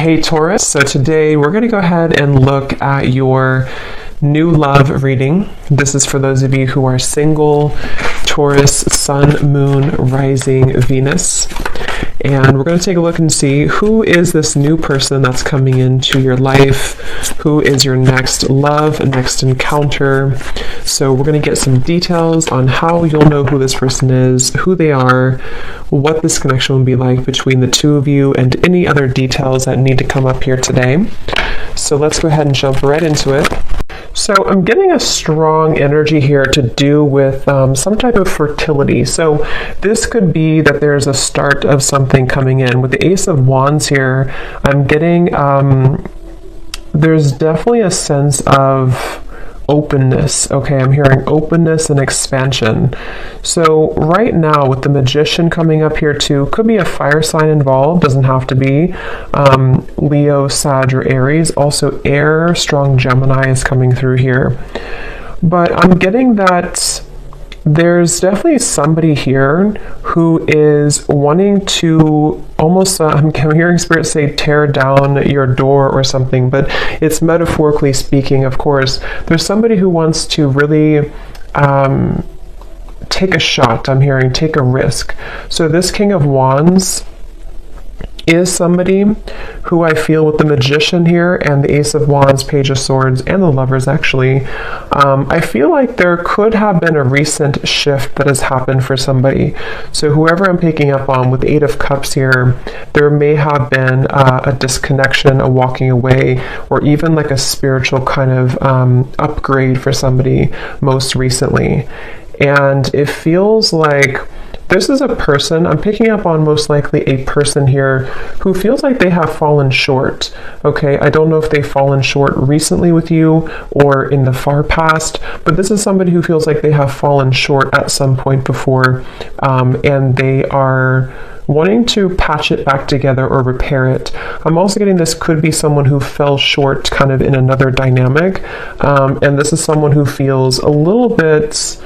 Hey Taurus, so today we're going to go ahead and look at your new love reading. This is for those of you who are single, Taurus, Sun, Moon, Rising, Venus. And we're going to take a look and see who is this new person that's coming into your life, who is your next love, next encounter. So we're going to get some details on how you'll know who this person is, who they are, what this connection will be like between the two of you, and any other details that need to come up here today. So let's go ahead and jump right into it. So I'm getting a strong energy here to do with some type of fertility. So this could be that there's a start of something coming in. With the Ace of Wands here, I'm getting, there's definitely a sense of openness. Okay, I'm hearing openness and expansion. So right now with the Magician coming up here too, could be a fire sign involved, doesn't have to be. Leo, Sag, or Aries. Also air, strong Gemini is coming through here. But I'm getting that there's definitely somebody here who is wanting to almost, I'm hearing Spirit say tear down your door or something, but it's metaphorically speaking, of course. There's somebody who wants to really take a shot, I'm hearing, take a risk. So this King of Wands is somebody who I feel with the Magician here and the Ace of Wands, Page of Swords, and the Lovers actually, I feel like there could have been a recent shift that has happened for somebody. So whoever I'm picking up on with the Eight of Cups here, there may have been a disconnection, a walking away, or even like a spiritual kind of upgrade for somebody most recently. And it feels like this is a person, I'm picking up on most likely a person here who feels like they have fallen short. Okay, I don't know if they've fallen short recently with you or in the far past, but this is somebody who feels like they have fallen short at some point before, and they are wanting to patch it back together or repair it. I'm also getting this could be someone who fell short kind of in another dynamic, and this is someone who feels a little bit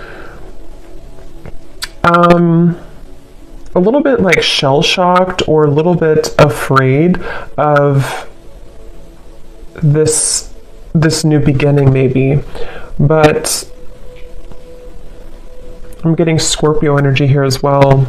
like shell-shocked or a little bit afraid of this new beginning maybe. But I'm getting Scorpio energy here as well.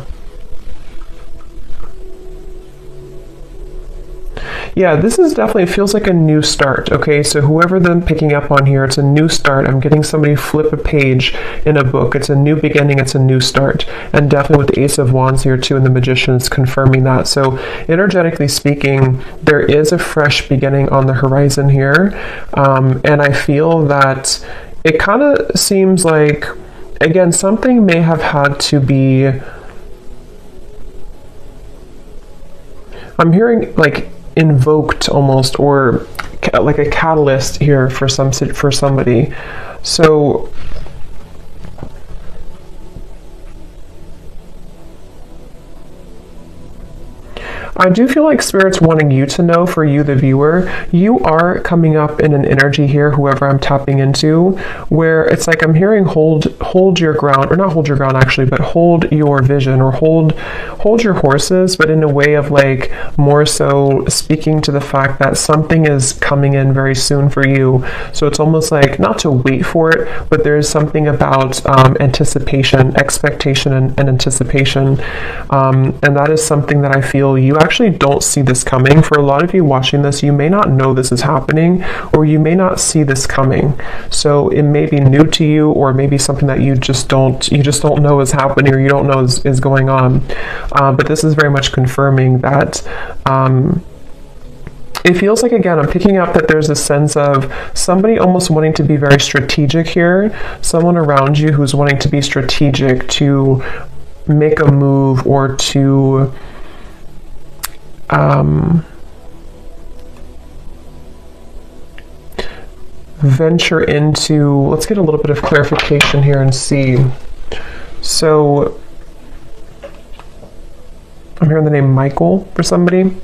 Yeah, this is definitely, it feels like a new start. Okay, so whoever I'm picking up on here, it's a new start. I'm getting somebody flip a page in a book. It's a new beginning, it's a new start. And definitely with the Ace of Wands here too and the Magician is confirming that. So energetically speaking, there is a fresh beginning on the horizon here. And I feel that it kind of seems like, again, something may have had to be, I'm hearing like invoked almost, or like a catalyst here for somebody. So I do feel like Spirit's wanting you to know, for you the viewer, you are coming up in an energy here, whoever I'm tapping into, where it's like I'm hearing hold your ground, or not hold your ground actually, but hold your vision, or hold your horses, but in a way of like more so speaking to the fact that something is coming in very soon for you. So it's almost like not to wait for it, but there's something about anticipation, expectation, and anticipation, and that is something that I feel you actually don't see this coming. For a lot of you watching this, you may not know this is happening, or you may not see this coming. So it may be new to you, or maybe something that you just don't know is happening, or you don't know is going on. But this is very much confirming that it feels like, again, I'm picking up that there's a sense of somebody almost wanting to be very strategic here, someone around you who's wanting to be strategic to make a move or to venture into, let's get a little bit of clarification here and see. So I'm hearing the name Michael for somebody.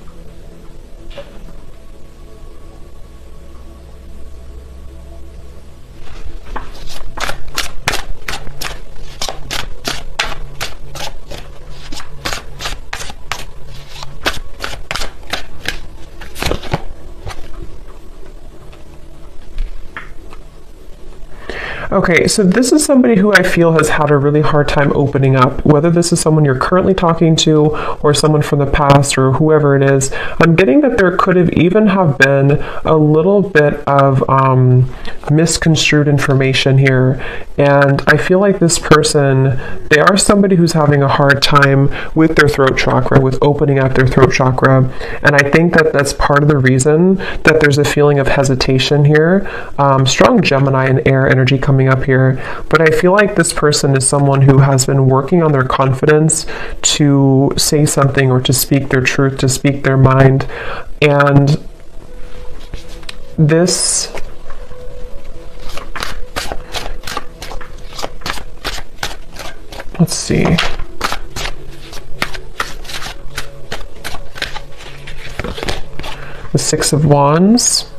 Okay, so this is somebody who I feel has had a really hard time opening up. Whether this is someone you're currently talking to or someone from the past or whoever it is, I'm getting that there could have even have been a little bit of misconstrued information here. And I feel like this person, they are somebody who's having a hard time with their throat chakra, with opening up their throat chakra. And I think that that's part of the reason that there's a feeling of hesitation here. Strong Gemini and air energy coming up here, but I feel like this person is someone who has been working on their confidence to say something or to speak their truth, to speak their mind. And this let's see. The Six of Wands.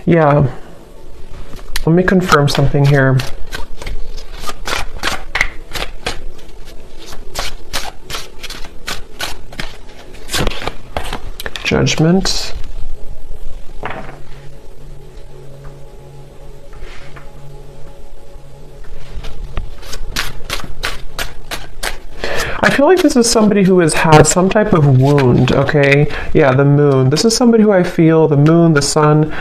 Yeah, let me confirm something here. Judgment. I feel like this is somebody who has had some type of wound, okay? Yeah, the moon. This is somebody who I feel, the moon, the sun.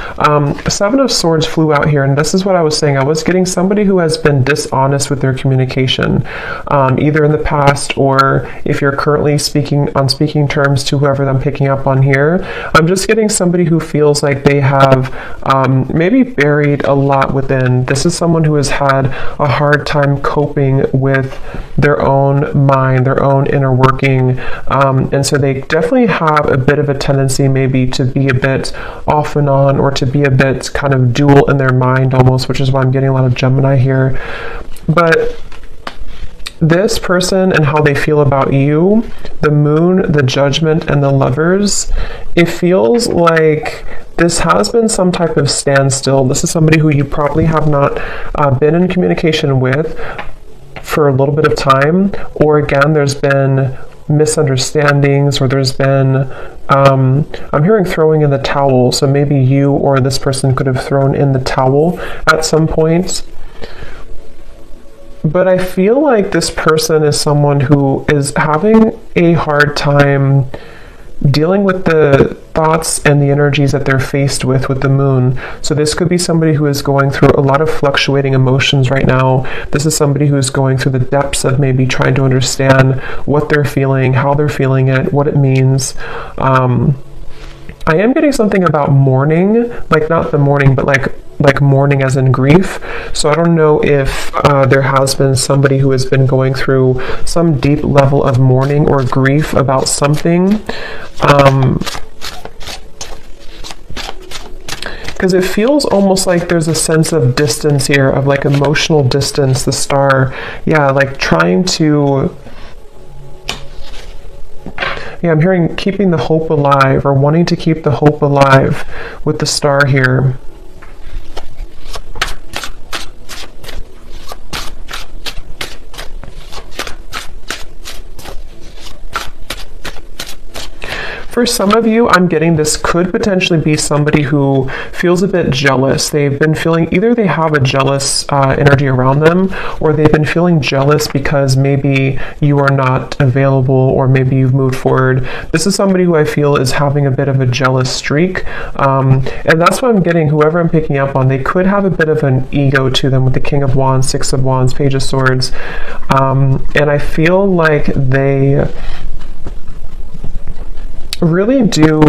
Seven of Swords flew out here, and this is what I was saying. I was getting somebody who has been dishonest with their communication, either in the past or if you're currently speaking on speaking terms to whoever I'm picking up on here. I'm just getting somebody who feels like they have maybe buried a lot within. This is someone who has had a hard time coping with their own mind, their own inner working, and so they definitely have a bit of a tendency maybe to be a bit off and on, or to be a bit kind of dual in their mind almost, which is why I'm getting a lot of Gemini here. But this person and how they feel about you, the moon, the judgment, and the lovers, it feels like this has been some type of standstill. This is somebody who you probably have not been in communication with for a little bit of time, or again, there's been misunderstandings, or there's been I'm hearing throwing in the towel, so maybe you or this person could have thrown in the towel at some point. But I feel like this person is someone who is having a hard time dealing with the thoughts and the energies that they're faced with the moon. So this could be somebody who is going through a lot of fluctuating emotions right now. This is somebody who is going through the depths of maybe trying to understand what they're feeling, how they're feeling it, what it means. I am getting something about mourning, like not the mourning, but like mourning as in grief. So I don't know if there has been somebody who has been going through some deep level of mourning or grief about something. Because it feels almost like there's a sense of distance here, of like emotional distance, the star. Yeah, like trying to... Yeah, I'm hearing keeping the hope alive, or wanting to keep the hope alive with the star here. For some of you, I'm getting this could potentially be somebody who feels a bit jealous. They've been feeling, either they have a jealous energy around them, or they've been feeling jealous because maybe you are not available, or maybe you've moved forward. This is somebody who I feel is having a bit of a jealous streak. And that's what I'm getting, whoever I'm picking up on, they could have a bit of an ego to them with the King of Wands, Six of Wands, Page of Swords. And I feel like they really do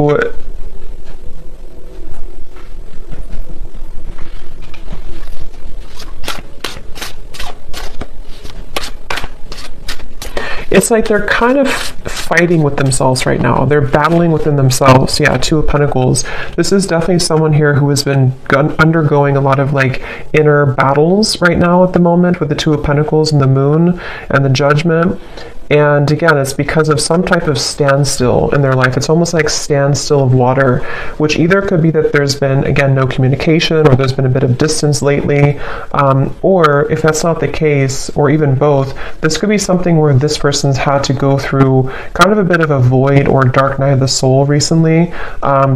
it's like they're kind of fighting with themselves right now. They're battling within themselves. Yeah, Two of Pentacles. This is definitely someone here who has been undergoing a lot of like inner battles right now at the moment with the Two of Pentacles and the moon and the judgment. And again, it's because of some type of standstill in their life. It's almost like standstill of water, which either could be that there's been, again, no communication, or there's been a bit of distance lately, or if that's not the case, or even both, this could be something where this person's had to go through kind of a bit of a void or dark night of the soul recently.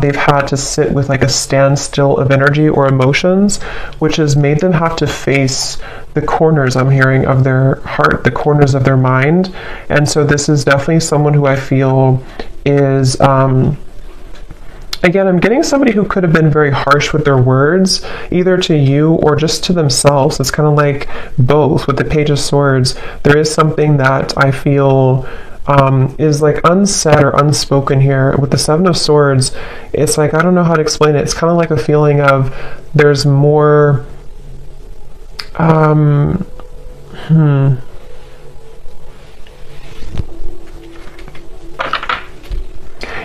They've had to sit with like a standstill of energy or emotions, which has made them have to face the corners, I'm hearing, of their heart, the corners of their mind. And so this is definitely someone who I feel is, again, I'm getting somebody who could have been very harsh with their words, either to you or just to themselves. It's kind of like both. With the Page of Swords, there is something that I feel is like unsaid or unspoken here. With the Seven of Swords, it's like, I don't know how to explain it. It's kind of like a feeling of there's more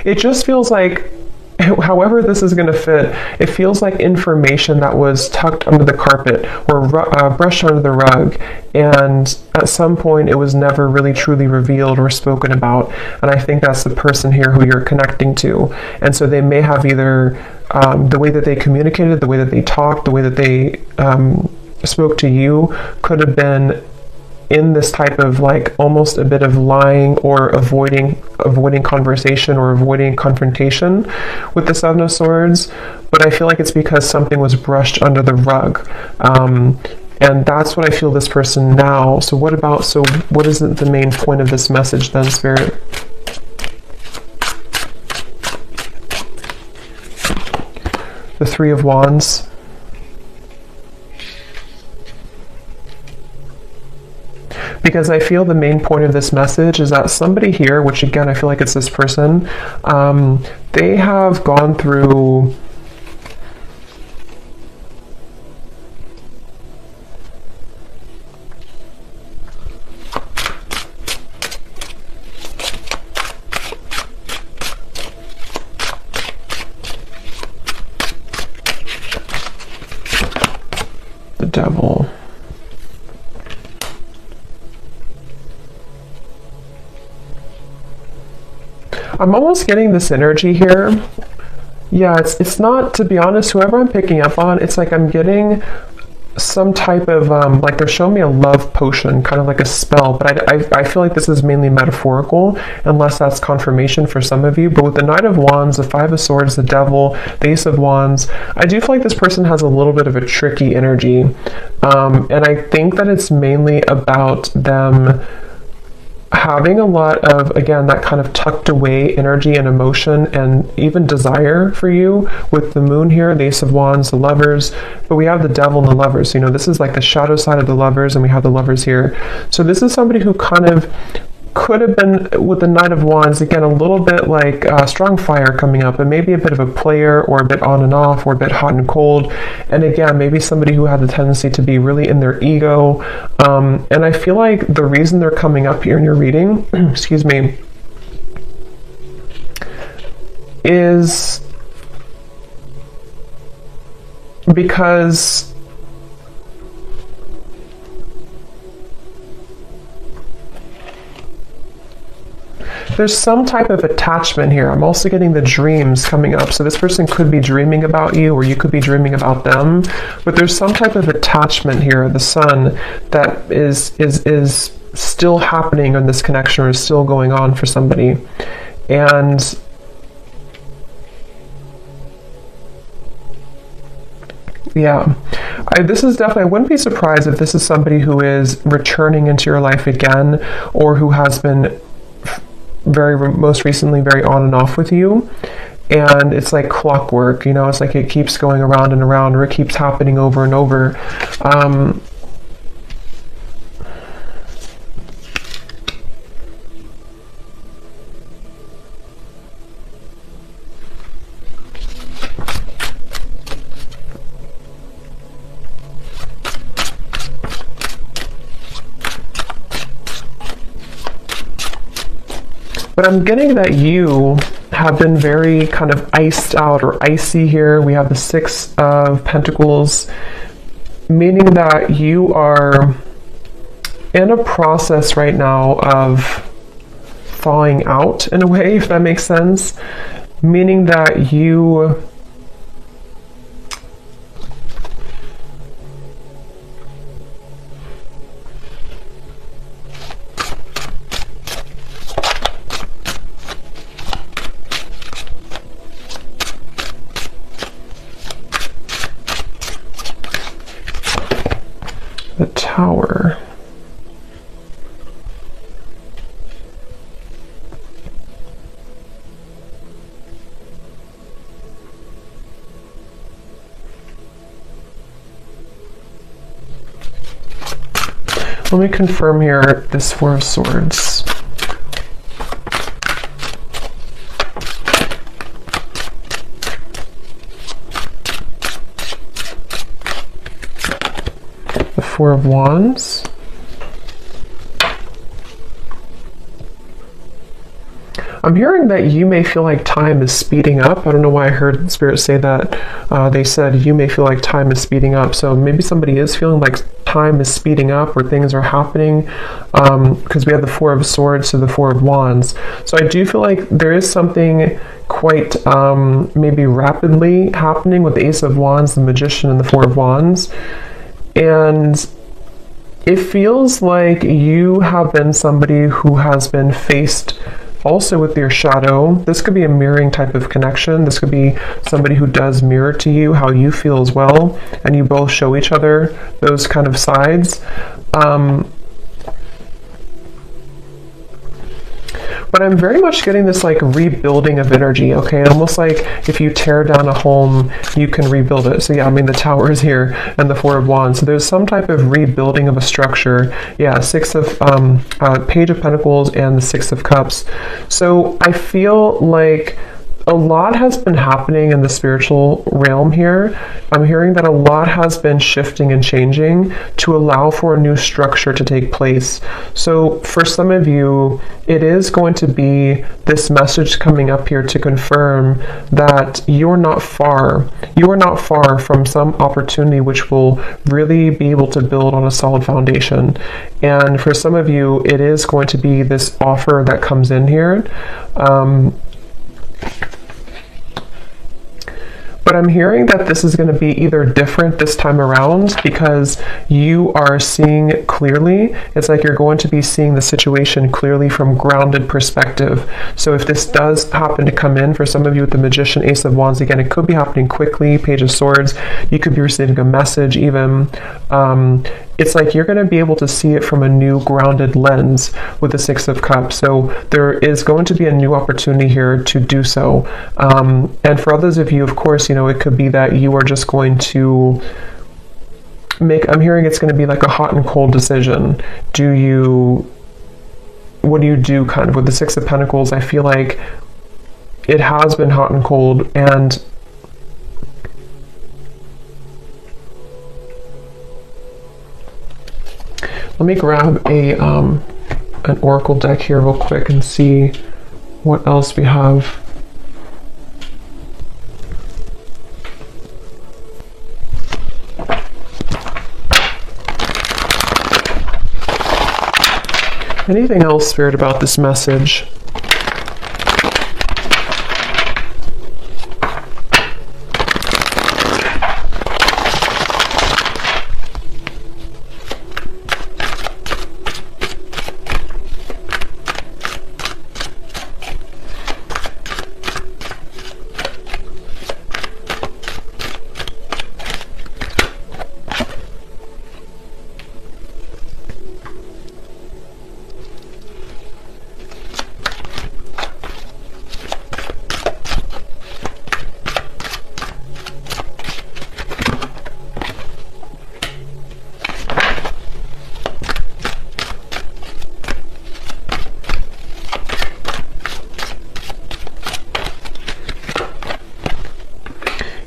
it just feels like, however this is going to fit, it feels like information that was tucked under the carpet or brushed under the rug, and at some point it was never really truly revealed or spoken about. And I think that's the person here who you're connecting to. And so they may have either the way that they communicated, the way that they talked, the way that they spoke to you could have been in this type of like almost a bit of lying or avoiding conversation or avoiding confrontation with the Seven of Swords. But I feel like it's because something was brushed under the rug, and that's what I feel this person now. So what is the main point of this message then, Spirit? The Three of Wands. Because I feel the main point of this message is that somebody here, which again, I feel like it's this person, they have gone through the Devil. I'm almost getting this energy here. Yeah, it's not, to be honest, whoever I'm picking up on, it's like I'm getting some type of, like they're showing me a love potion, kind of like a spell, but I feel like this is mainly metaphorical, unless that's confirmation for some of you. But with the Knight of Wands, the Five of Swords, the Devil, the Ace of Wands, I do feel like this person has a little bit of a tricky energy. And I think that it's mainly about them having a lot of, again, that kind of tucked away energy and emotion and even desire for you with the Moon here, the Ace of Wands, the Lovers, but we have the Devil and the Lovers. You know, this is like the shadow side of the Lovers, and we have the Lovers here. So this is somebody who kind of could have been, with the Knight of Wands, again, a little bit like strong fire coming up, and maybe a bit of a player, or a bit on and off, or a bit hot and cold. And again, maybe somebody who had the tendency to be really in their ego. And I feel like the reason they're coming up here in your reading, excuse me, is because there's some type of attachment here. I'm also getting the dreams coming up. So this person could be dreaming about you, or you could be dreaming about them. But there's some type of attachment here, the Sun, that is still happening in this connection, or is still going on for somebody. And yeah, this is definitely, I wouldn't be surprised if this is somebody who is returning into your life again, or who has been most recently very on and off with you. And it's like clockwork, you know, it's like it keeps going around and around, or it keeps happening over and over. But I'm getting that you have been very kind of iced out or icy here. We have the Six of Pentacles, meaning that you are in a process right now of thawing out in a way, if that makes sense, meaning that you the Tower. Let me confirm here this Four of Swords. The Four of Wands. I'm hearing that you may feel like time is speeding up. I don't know why I heard Spirit say that. They said you may feel like time is speeding up. So maybe somebody is feeling like time is speeding up or things are happening, because we have the Four of Swords to the Four of Wands. So I do feel like there is something quite maybe rapidly happening with the Ace of Wands, the Magician, and the Four of Wands. And it feels like you have been somebody who has been faced also with your shadow. This could be a mirroring type of connection. This could be somebody who does mirror to you how you feel as well, and you both show each other those kind of sides. But I'm very much getting this like rebuilding of energy, okay? Almost like if you tear down a home, you can rebuild it. So yeah, I mean, the Tower is here and the Four of Wands. So there's some type of rebuilding of a structure. Yeah, Page of Pentacles and the Six of Cups. So I feel like a lot has been happening in the spiritual realm here. I'm hearing that a lot has been shifting and changing to allow for a new structure to take place. So for some of you, it is going to be this message coming up here to confirm that you're not far. You are not far from some opportunity which will really be able to build on a solid foundation. And for some of you, it is going to be this offer that comes in here. But I'm hearing that this is going to be either different this time around because you are seeing clearly. It's like you're going to be seeing the situation clearly from grounded perspective. So if this does happen to come in for some of you with the Magician, Ace of Wands, again, it could be happening quickly, Page of Swords. You could be receiving a message even. It's like you're going to be able to see it from a new grounded lens with the Six of Cups. So there is going to be a new opportunity here to do so. And for others of you, of course, you know, it could be that you are just going to I'm hearing it's going to be like a hot and cold decision. What do you do kind of with the Six of Pentacles? I feel like it has been hot and cold, and let me grab an oracle deck here real quick and see what else we have. Anything else, Spirit, about this message?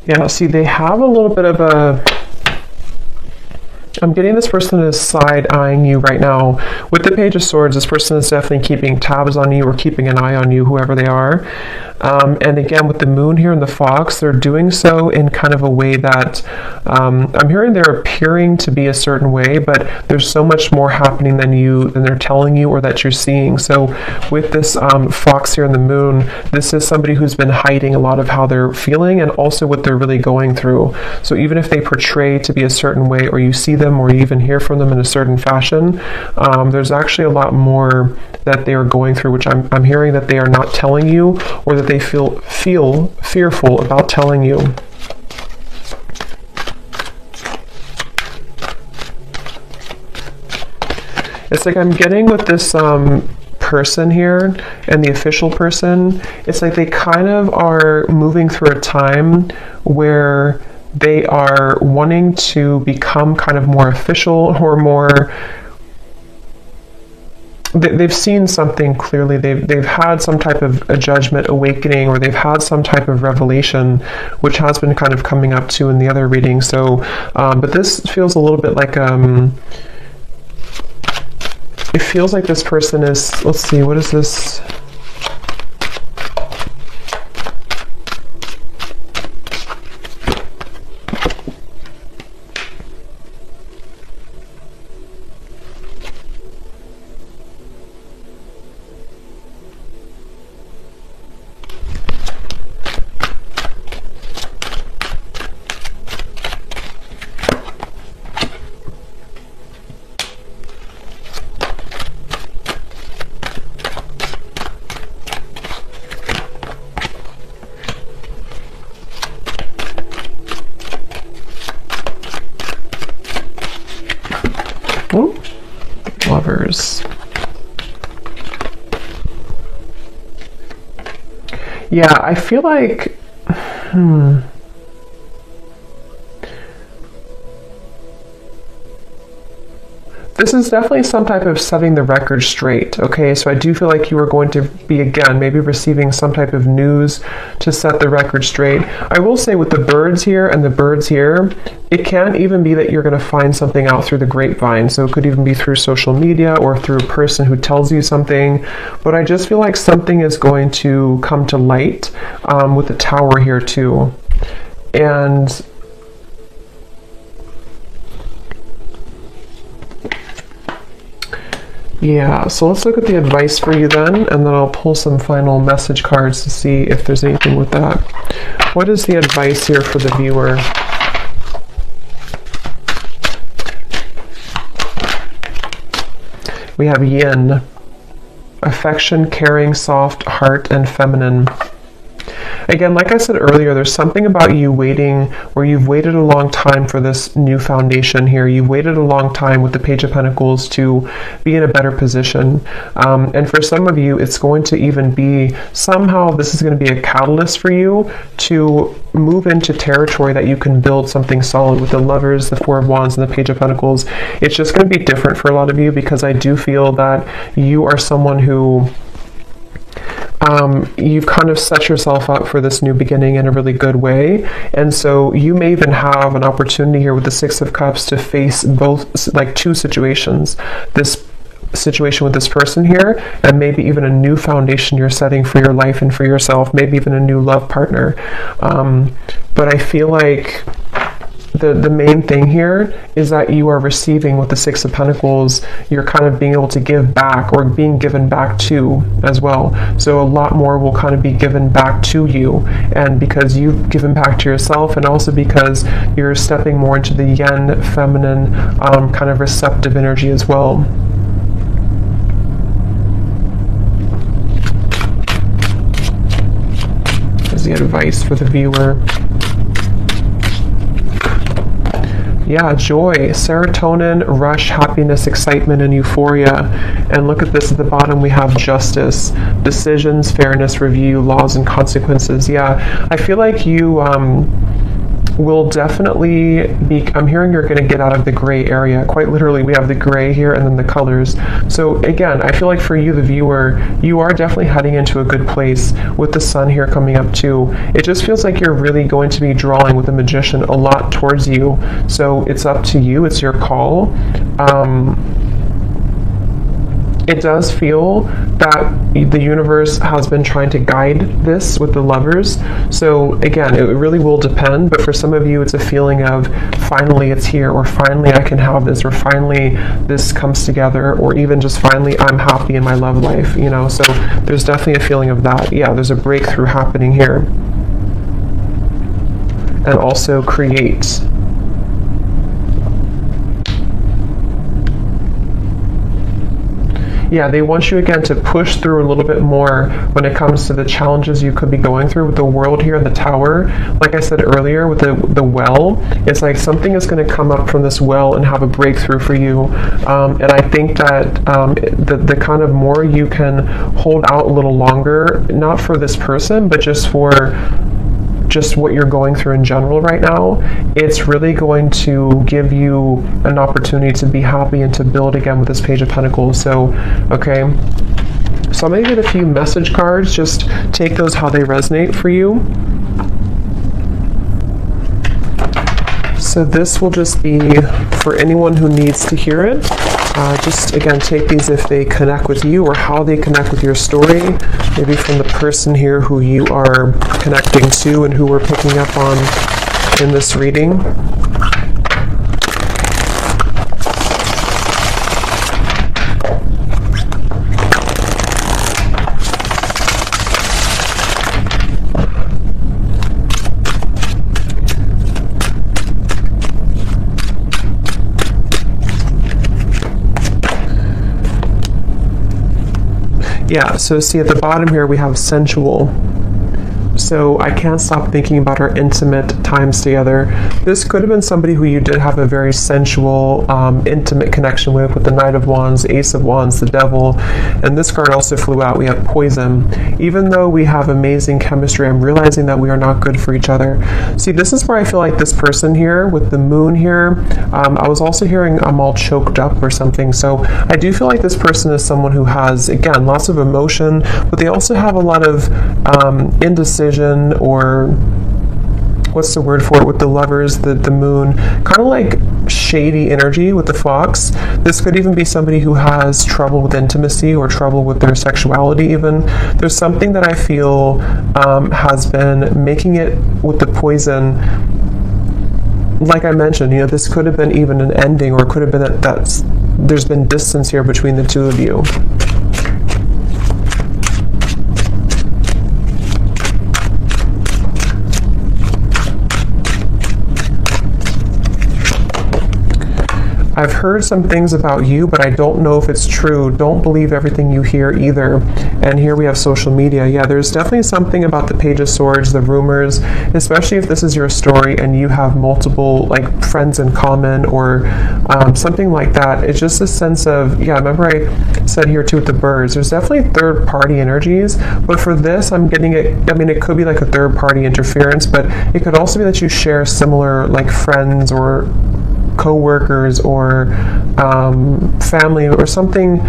Yeah, see, they have a little bit of I'm getting this person is side-eyeing you right now. With the Page of Swords, this person is definitely keeping tabs on you or keeping an eye on you, whoever they are. And again, with the moon here and the fox, they're doing so in kind of a way that I'm hearing they're appearing to be a certain way, but there's so much more happening than they're telling you or that you're seeing. So with this fox here in the moon, this is somebody who's been hiding a lot of how they're feeling and also what they're really going through. So even if they portray to be a certain way, or you see them or you even hear from them in a certain fashion, there's actually a lot more that they are going through, which I'm hearing that they are not telling you, or that they feel fearful about telling you. It's like I'm getting with this person here and the official person, it's like they kind of are moving through a time where they are wanting to become kind of more official or more. They've seen something clearly. They've had some type of a judgment awakening, or they've had some type of revelation, which has been kind of coming up too in the other reading. So, but this feels a little bit like it feels like this person is. Let's see, what is this? Ooh, Lovers. Yeah, I feel like, this is definitely some type of setting the record straight, okay? So I do feel like you are going to be, again, maybe receiving some type of news to set the record straight. I will say with the birds here and the birds here, it can even be that you're going to find something out through the grapevine. So it could even be through social media or through a person who tells you something. But I just feel like something is going to come to light with the tower here too. And yeah, so let's look at the advice for you then, and then I'll pull some final message cards to see if there's anything with that. What is the advice here for the viewer? We have yin, affection, caring, soft, heart, and feminine. Again, like I said earlier, there's something about you waiting, where you've waited a long time for this new foundation here. You've waited a long time with the Page of Pentacles to be in a better position. And for some of you, it's going to even be, somehow this is going to be a catalyst for you to move into territory that you can build something solid with the Lovers, the Four of Wands, and the Page of Pentacles. It's just going to be different for a lot of you, because I do feel that you are someone who you've kind of set yourself up for this new beginning in a really good way. And so you may even have an opportunity here with the Six of Cups to face both, like two situations. This situation with this person here, and maybe even a new foundation you're setting for your life and for yourself, maybe even a new love partner. But I feel like the main thing here is that you are receiving with the Six of Pentacles. You're kind of being able to give back, or being given back to as well. So a lot more will kind of be given back to you, and because you've given back to yourself, and also because you're stepping more into the yin, feminine, kind of receptive energy as well. There's the advice for the viewer. Yeah, joy, serotonin, rush, happiness, excitement, and euphoria. And look at this at the bottom, we have justice, decisions, fairness, review, laws, and consequences. Yeah, I feel like you will definitely be, I'm hearing you're going to get out of the gray area. Quite literally, we have the gray here and then the colors. So again, I feel like for you, the viewer, you are definitely heading into a good place with the sun here coming up too. It just feels like you're really going to be drawing with the Magician a lot towards you. So it's up to you. It's your call. it does feel that the universe has been trying to guide this with the lovers. So again, it really will depend, but for some of you, it's a feeling of finally it's here, or finally I can have this, or finally this comes together, or even just finally I'm happy in my love life, you know. So there's definitely a feeling of that. Yeah, there's a breakthrough happening here. And also create. Yeah, they want you again to push through a little bit more when it comes to the challenges you could be going through with the world here in the Tower. Like I said earlier with the well, it's like something is going to come up from this well and have a breakthrough for you. And I think that the kind of more you can hold out a little longer, not for this person, but just for what you're going through in general right now, it's really going to give you an opportunity to be happy and to build again with this Page of Pentacles. So, okay. So I'm going to get a few message cards. Just take those how they resonate for you. So this will just be for anyone who needs to hear it. Just again, take these if they connect with you or how they connect with your story. Maybe from the person here who you are connecting to and who we're picking up on in this reading. Yeah, so see at the bottom here we have sensual. So I can't stop thinking about our intimate times together. This could have been somebody who you did have a very sensual, intimate connection with the Knight of Wands, Ace of Wands, the Devil, and this card also flew out. We have poison. Even though we have amazing chemistry, I'm realizing that we are not good for each other. See, this is where I feel like this person here with the moon here, I was also hearing I'm all choked up or something. So I do feel like this person is someone who has, again, lots of emotion, but they also have a lot of indecision, or what's the word for it with the Lovers, the moon, kind of like shady energy with the Fox. This could even be somebody who has trouble with intimacy or trouble with their sexuality even. There's something that I feel has been making it with the poison. Like I mentioned, you know, this could have been even an ending, or it could have been that there's been distance here between the two of you. I've heard some things about you, but I don't know if it's true. Don't believe everything you hear either. And here we have social media. Yeah, there's definitely something about the Page of Swords, the rumors, especially if this is your story and you have multiple like friends in common or something like that. It's just a sense of, yeah, remember I said here too with the birds, there's definitely third party energies, but for this I'm getting it, I mean, it could be like a third party interference, but it could also be that you share similar like friends or co-workers or family or something.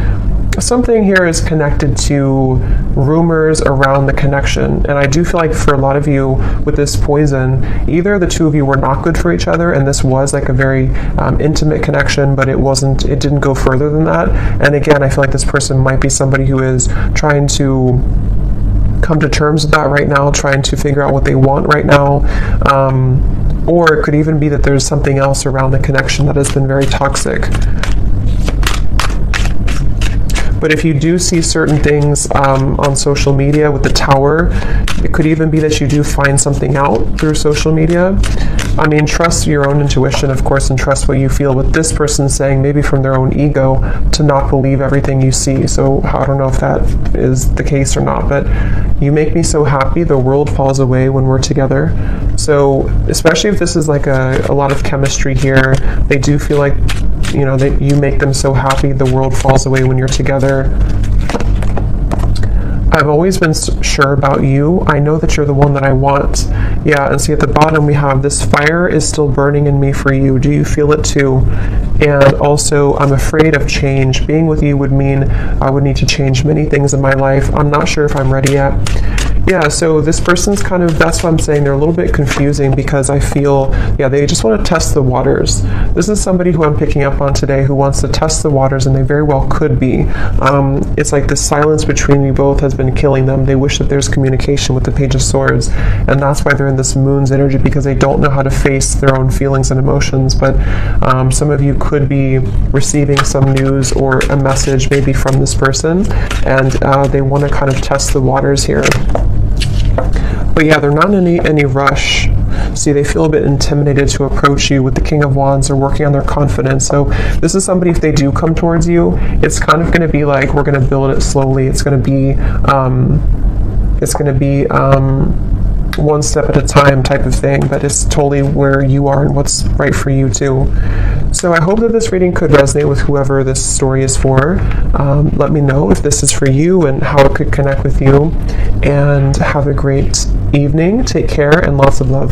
Something here is connected to rumors around the connection. And I do feel like for a lot of you with this poison, either the two of you were not good for each other and this was like a very intimate connection, but it didn't go further than that. And again, I feel like this person might be somebody who is trying to come to terms with that right now, trying to figure out what they want right now. Or it could even be that there's something else around the connection that has been very toxic. But if you do see certain things on social media with the Tower, it could even be that you do find something out through social media. I mean, trust your own intuition, of course, and trust what you feel. With this person saying, maybe from their own ego, to not believe everything you see. So I don't know if that is the case or not, but you make me so happy. The world falls away when we're together. So especially if this is like a lot of chemistry here, they do feel like, you know, that you make them so happy. The world falls away when you're together. I've always been sure about you. I know that you're the one that I want. Yeah, and see at the bottom we have this fire is still burning in me for you. Do you feel it too? And also, I'm afraid of change. Being with you would mean I would need to change many things in my life. I'm not sure if I'm ready yet. Yeah, so this person's kind of, that's what I'm saying, they're a little bit confusing because I feel, yeah, they just want to test the waters. This is somebody who I'm picking up on today who wants to test the waters, and they very well could be. It's like the silence between you both has been killing them. They wish that there's communication with the Page of Swords, and that's why they're in this Moon's energy, because they don't know how to face their own feelings and emotions. But some of you could be receiving some news or a message maybe from this person, and they want to kind of test the waters here. But yeah, they're not in any rush. See, they feel a bit intimidated to approach you. With the King of Wands, they're working on their confidence. So this is somebody, if they do come towards you, it's kind of going to be like, we're going to build it slowly. It's going to be one step at a time type of thing, but it's totally where you are and what's right for you too. So I hope that this reading could resonate with whoever this story is for. Let me know if this is for you and how it could connect with you. And have a great evening. Take care and lots of love.